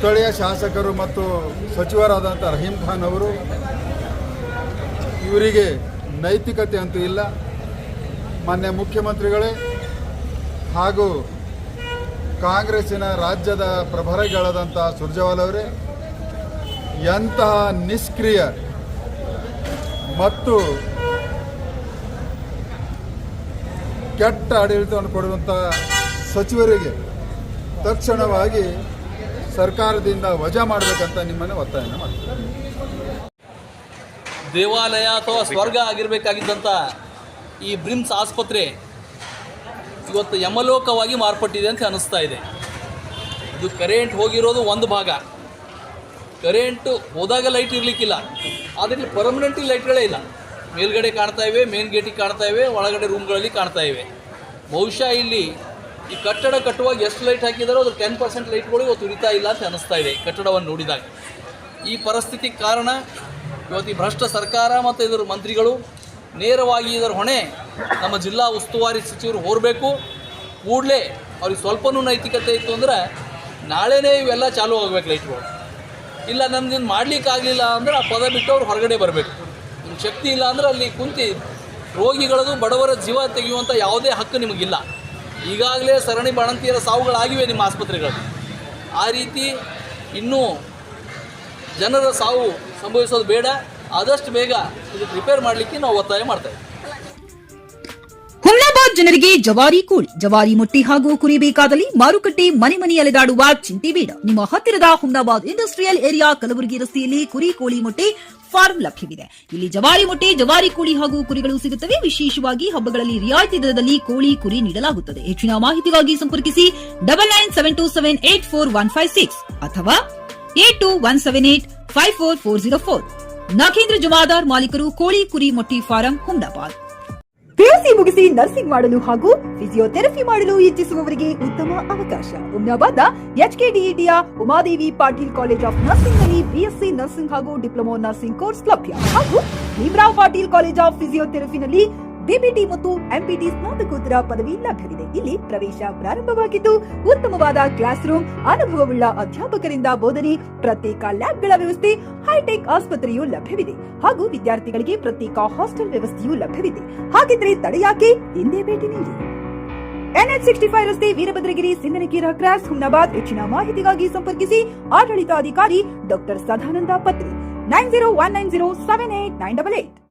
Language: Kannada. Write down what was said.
ಸ್ಥಳೀಯ ಶಾಸಕರು ಮತ್ತು ಸಚಿವರಾದಂಥ ರಹೀಂ ಖಾನ್ ಅವರು ಇವರಿಗೆ ನೈತಿಕತೆ ಅಂತೂ ಇಲ್ಲ. ಮಾನ್ಯ ಮುಖ್ಯಮಂತ್ರಿಗಳೇ ಹಾಗೂ ಕಾಂಗ್ರೆಸ್ಸಿನ ರಾಜ್ಯದ ಪ್ರಭಾರಿಗಳಾದಂಥ ಸುರ್ಜೇವಾಲಾ ಅವರೇ, ಎಂತಹ ನಿಷ್ಕ್ರಿಯ ಮತ್ತು ಕೆಟ್ಟ ಆಡಳಿತವನ್ನು ಕೊಡುವಂಥ ಸಚಿವರಿಗೆ ತಕ್ಷಣವಾಗಿ ಸರ್ಕಾರದಿಂದ ವಜಾ ಮಾಡಬೇಕಂತ ನಿಮ್ಮನ್ನು ಒತ್ತಾಯನ ಮಾಡ್ತಾರೆ. ದೇವಾಲಯ ಅಥವಾ ಸ್ವರ್ಗ ಆಗಿರಬೇಕಾಗಿದ್ದಂಥ ಈ ಬ್ರಿಮ್ಸ್ ಆಸ್ಪತ್ರೆ ಇವತ್ತು ಯಮಲೋಕವಾಗಿ ಮಾರ್ಪಟ್ಟಿದೆ ಅಂತ ಅನ್ನಿಸ್ತಾ ಇದೆ. ಇದು ಕರೆಂಟ್ ಹೋಗಿರೋದು ಒಂದು ಭಾಗ, ಕರೆಂಟು ಹೋದಾಗ ಲೈಟ್ ಇರಲಿಕ್ಕಿಲ್ಲ, ಆದರೆ ಪರ್ಮನೆಂಟ್ಲಿ ಲೈಟ್ಗಳೇ ಇಲ್ಲ. ಮೇಲ್ಗಡೆ ಕಾಣ್ತಾ ಇವೆ, ಮೇನ್ ಗೇಟಿಗೆ ಕಾಣ್ತಾ ಇವೆ, ಒಳಗಡೆ ರೂಮ್ಗಳಲ್ಲಿ ಕಾಣ್ತಾ ಇವೆ. ಬಹುಶಃ ಇಲ್ಲಿ ಈ ಕಟ್ಟಡ ಕಟ್ಟುವಾಗ ಎಷ್ಟು ಲೈಟ್ ಹಾಕಿದಾರೋ ಅದ್ರ 10% ಲೈಟ್ಗಳು ಇವತ್ತು ಉರಿತಾ ಇಲ್ಲ ಅಂತ ಅನ್ನಿಸ್ತಾ ಇದೆ ಕಟ್ಟಡವನ್ನು ನೋಡಿದಾಗ. ಈ ಪರಿಸ್ಥಿತಿ ಕಾರಣ ಇವತ್ತು ಈ ಭ್ರಷ್ಟ ಸರ್ಕಾರ ಮತ್ತು ಇದರ ಮಂತ್ರಿಗಳು ನೇರವಾಗಿ ಇದರ ಹೊಣೆ ನಮ್ಮ ಜಿಲ್ಲಾ ಉಸ್ತುವಾರಿ ಸಚಿವರು ಹೊರಬೇಕು. ಕೂಡಲೇ ಅವ್ರಿಗೆ ಸ್ವಲ್ಪನೂ ನೈತಿಕತೆ ಇತ್ತು ಅಂದರೆ ನಾಳೆನೇ ಇವೆಲ್ಲ ಚಾಲೂ ಆಗಬೇಕು ಲೈಟ್ಗಳು. ಇಲ್ಲ ನಮ್ಗಿನ್ನು ಮಾಡಲಿಕ್ಕಾಗಲಿಲ್ಲ ಅಂದರೆ ಆ ಪದ ಬಿಟ್ಟು ಅವ್ರು ಹೊರಗಡೆ ಬರಬೇಕು. ನಿಮ್ಗೆ ಶಕ್ತಿ ಇಲ್ಲ ಅಂದರೆ ಅಲ್ಲಿ ಕುಂತು ರೋಗಿಗಳದು ಬಡವರ ಜೀವ ತೆಗೆಯುವಂಥ ಯಾವುದೇ ಹಕ್ಕು ನಿಮಗಿಲ್ಲ. ಈಗಾಗಲೇ ಸರಣಿ ಬಾಣಂತಿಯರ ಸಾವುಗಳಾಗಿವೆ ನಿಮ್ಮ ಆಸ್ಪತ್ರೆಗಳು. ಆ ರೀತಿ ಇನ್ನೂ ಜನರ ಸಾವು ಸಂಭವಿಸೋದು ಬೇಡ. ಆದಷ್ಟು ಬೇಗ ಇದಕ್ಕೆ ರಿಪೇರ್ ಮಾಡಲಿಕ್ಕೆ ನಾವು ಒತ್ತಾಯ ಮಾಡ್ತೇವೆ. ಹುಮ್ನಾಬಾದ್ ಜನರಿಗೆ ಜವಾರಿ ಕೋಳಿ, ಜವಾರಿ ಮೊಟ್ಟೆ ಹಾಗೂ ಕುರಿ ಬೇಕಾದಲ್ಲಿ ಮಾರುಕಟ್ಟೆ ಮನೆ ಅಲೆದಾಡುವ ಚಿಂತೆ ಬೇಡ. ನಿಮ್ಮ ಹತ್ತಿರದ ಹುಮ್ನಾಬಾದ್ ಇಂಡಸ್ಟ್ರಿಯಲ್ ಏರಿಯಾ ಕಲಬುರಗಿ ರಸ್ತೆಯಲ್ಲಿ ಕುರಿ ಕೋಳಿ ಮೊಟ್ಟೆ ಫಾರ್ಮ್ ಲಭ್ಯವಿದೆ. ಇಲ್ಲಿ ಜವಾರಿ ಮೊಟ್ಟೆ, ಜವಾರಿ ಕೋಳಿ ಹಾಗೂ ಕುರಿಗಳು ಸಿಗುತ್ತವೆ. ವಿಶೇಷವಾಗಿ ಹಬ್ಬಗಳಲ್ಲಿ ರಿಯಾಯಿತಿ ದರದಲ್ಲಿ ಕೋಳಿ, ಕುರಿ ನೀಡಲಾಗುತ್ತದೆ. ಹೆಚ್ಚಿನ ಮಾಹಿತಿಗಾಗಿ ಸಂಪರ್ಕಿಸಿ 9972784156 ಅಥವಾ 8217854404. ನಾಗೇಂದ್ರ ಜಮಾದಾರ್, ಮಾಲೀಕರು, ಕೋಳಿ ಕುರಿ ಮೊಟ್ಟೆ ಫಾರಂ, ಹುಮ್ನಾಬಾದ್. ಪಿಯುಸಿ ಮುಗಿಸಿ ನರ್ಸಿಂಗ್ ಮಾಡಲು ಹಾಗೂ ಫಿಸಿಯೋಥೆರಪಿ ಮಾಡಲು ಇಚ್ಛಿಸುವವರಿಗೆ ಉತ್ತಮ ಅವಕಾಶ. ಹುಮ್ನಾಬಾದ್ನ ಎಚ್ಕೆಡಿಇಟಿಯ Umadevi Patil college of nursing ನಲ್ಲಿ ಬಿಎಸ್ಸಿ ನರ್ಸಿಂಗ್ ಹಾಗೂ ಡಿಪ್ಲೊಮಾ ನರ್ಸಿಂಗ್ ಕೋರ್ಸ್ ಲಭ್ಯ. ಹಾಗೂ ಭೀಮರಾವ್ ಪಾಟೀಲ್ ಕಾಲೇಜ್ ಆಫ್ ಫಿಸಿಯೋಥೆರಪಿನಲ್ಲಿ ಬಿಬಿಟಿ ಮತ್ತು ಎಂಪಿಟಿ ಸ್ನಾತಕೋತ್ತರ ಪದವಿ ಲಭ್ಯವಿದೆ. ಇಲ್ಲಿ ಪ್ರವೇಶ ಪ್ರಾರಂಭವಾಗಿದ್ದು ಉತ್ತಮವಾದ ಕ್ಲಾಸ್ ರೂಮ್, ಅನುಭವವುಳ್ಳ ಅಧ್ಯಾಪಕರಿಂದ ಬೋಧನೆ, ಪ್ರತ್ಯೇಕ ಲ್ಯಾಬ್ಗಳ ವ್ಯವಸ್ಥೆ, ಹೈಟೆಕ್ ಆಸ್ಪತ್ರೆಯೂ ಲಭ್ಯವಿದೆ. ಹಾಗೂ ವಿದ್ಯಾರ್ಥಿಗಳಿಗೆ ಪ್ರತ್ಯೇಕ ಹಾಸ್ಟೆಲ್ ವ್ಯವಸ್ಥೆಯೂ ಲಭ್ಯವಿದೆ. ಹಾಗಿದ್ರೆ ತಡೆಯಾಕೆ, ಹಿಂದೆ ಭೇಟಿ ನೀಡಿ. NH65 ರಸ್ತೆ, ವೀರಭದ್ರಗಿರಿ, ಸಿಂದನಕೀರ ಕ್ರಾಸ್, ಹುಮ್ನಾಬಾದ್. ಹೆಚ್ಚಿನ ಮಾಹಿತಿಗಾಗಿ ಸಂಪರ್ಕಿಸಿ ಆಡಳಿತಾಧಿಕಾರಿ ಡಾ ಸದಾನಂದ ಪತ್ರಿ 9019078988.